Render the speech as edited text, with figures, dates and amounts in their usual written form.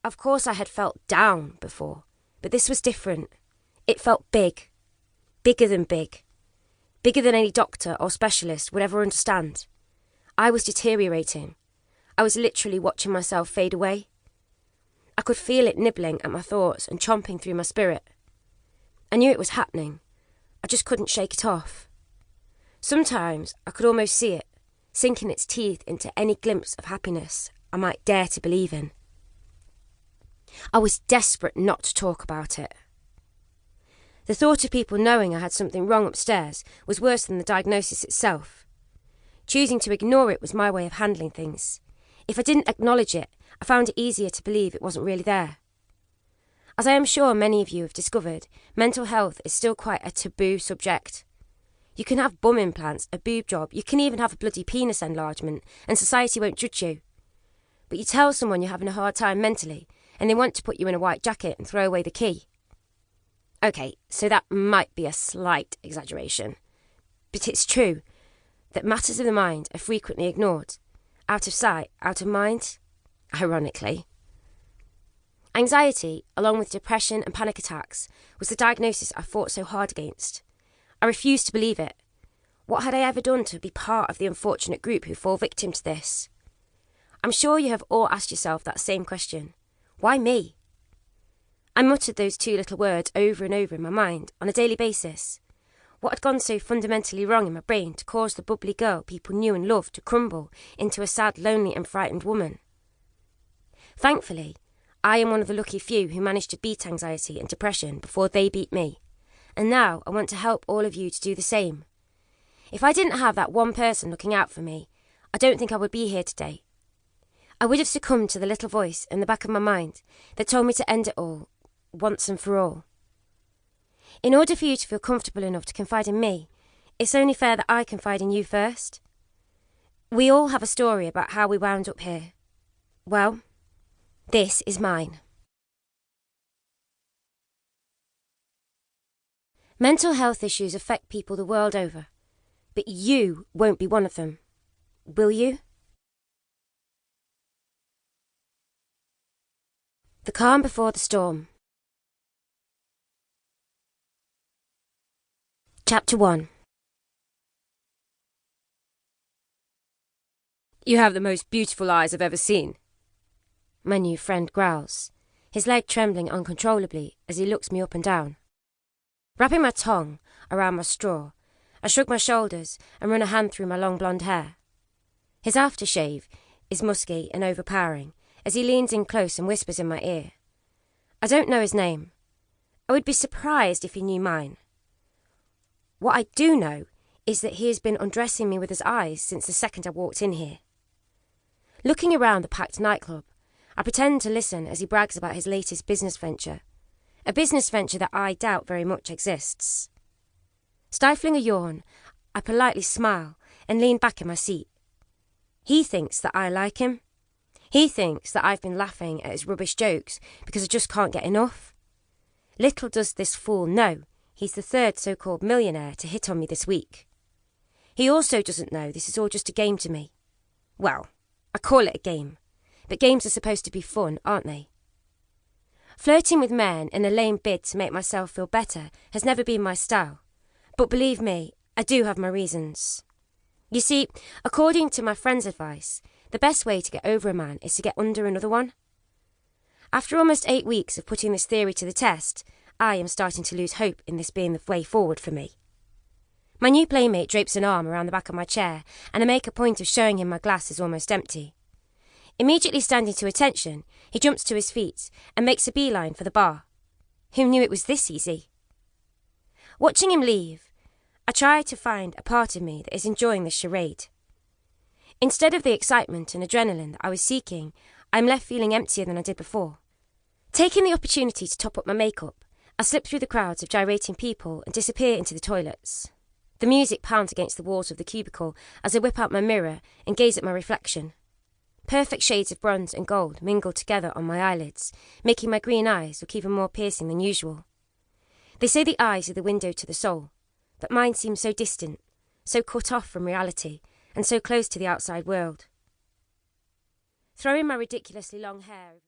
Of course I had felt down before, but this was different. It felt big. Bigger than big. Bigger than any doctor or specialist would ever understand. I was deteriorating. I was literally watching myself fade away. I could feel it nibbling at my thoughts and chomping through my spirit. I knew it was happening. I just couldn't shake it off. Sometimes I could almost see it, sinking its teeth into any glimpse of happiness I might dare to believe in. I was desperate not to talk about it. The thought of people knowing I had something wrong upstairs was worse than the diagnosis itself. Choosing to ignore it was my way of handling things. If I didn't acknowledge it, I found it easier to believe it wasn't really there. As I am sure many of you have discovered, mental health is still quite a taboo subject. You can have bum implants, a boob job, you can even have a bloody penis enlargement, and society won't judge you. But you tell someone you're having a hard time mentally, and they want to put you in a white jacket and throw away the key. Okay, so that might be a slight exaggeration, but it's true that matters of the mind are frequently ignored, out of sight, out of mind, ironically. Anxiety, along with depression and panic attacks, was the diagnosis I fought so hard against. I refused to believe it. What had I ever done to be part of the unfortunate group who fall victim to this? I'm sure you have all asked yourself that same question. Why me? I muttered those two little words over and over in my mind on a daily basis. What had gone so fundamentally wrong in my brain to cause the bubbly girl people knew and loved to crumble into a sad, lonely and frightened woman? Thankfully, I am one of the lucky few who managed to beat anxiety and depression before they beat me. And now I want to help all of you to do the same. If I didn't have that one person looking out for me, I don't think I would be here today. I would have succumbed to the little voice in the back of my mind that told me to end it all, once and for all. In order for you to feel comfortable enough to confide in me, it's only fair that I confide in you first. We all have a story about how we wound up here. Well, this is mine. Mental health issues affect people the world over, but you won't be one of them. Will you? The calm before the storm. Chapter 1. You have the most beautiful eyes I've ever seen, my new friend growls, his leg trembling uncontrollably as he looks me up and down. Wrapping my tongue around my straw, I shrug my shoulders and run a hand through my long blonde hair. His aftershave is musky and overpowering as he leans in close and whispers in my ear. I don't know his name. I would be surprised if he knew mine. What I do know is that he has been undressing me with his eyes since the second I walked in here. Looking around the packed nightclub, I pretend to listen as he brags about his latest business venture, a business venture that I doubt very much exists. Stifling a yawn, I politely smile and lean back in my seat. He thinks that I like him. He thinks that I've been laughing at his rubbish jokes because I just can't get enough. Little does this fool know he's the third so-called millionaire to hit on me this week. He also doesn't know this is all just a game to me. Well, I call it a game, but games are supposed to be fun, aren't they? Flirting with men in a lame bid to make myself feel better has never been my style, but believe me, I do have my reasons. You see, according to my friend's advice, the best way to get over a man is to get under another one. After almost 8 weeks of putting this theory to the test, I am starting to lose hope in this being the way forward for me. My new playmate drapes an arm around the back of my chair, and I make a point of showing him my glass is almost empty. Immediately standing to attention, he jumps to his feet and makes a beeline for the bar. Who knew it was this easy? Watching him leave, I try to find a part of me that is enjoying this charade. Instead of the excitement and adrenaline that I was seeking, I'm left feeling emptier than I did before. Taking the opportunity to top up my makeup, I slip through the crowds of gyrating people and disappear into the toilets. The music pounds against the walls of the cubicle as I whip out my mirror and gaze at my reflection. Perfect shades of bronze and gold mingle together on my eyelids, making my green eyes look even more piercing than usual. They say the eyes are the window to the soul, but mine seems so distant, so cut off from reality, and so close to the outside world. Throwing my ridiculously long hair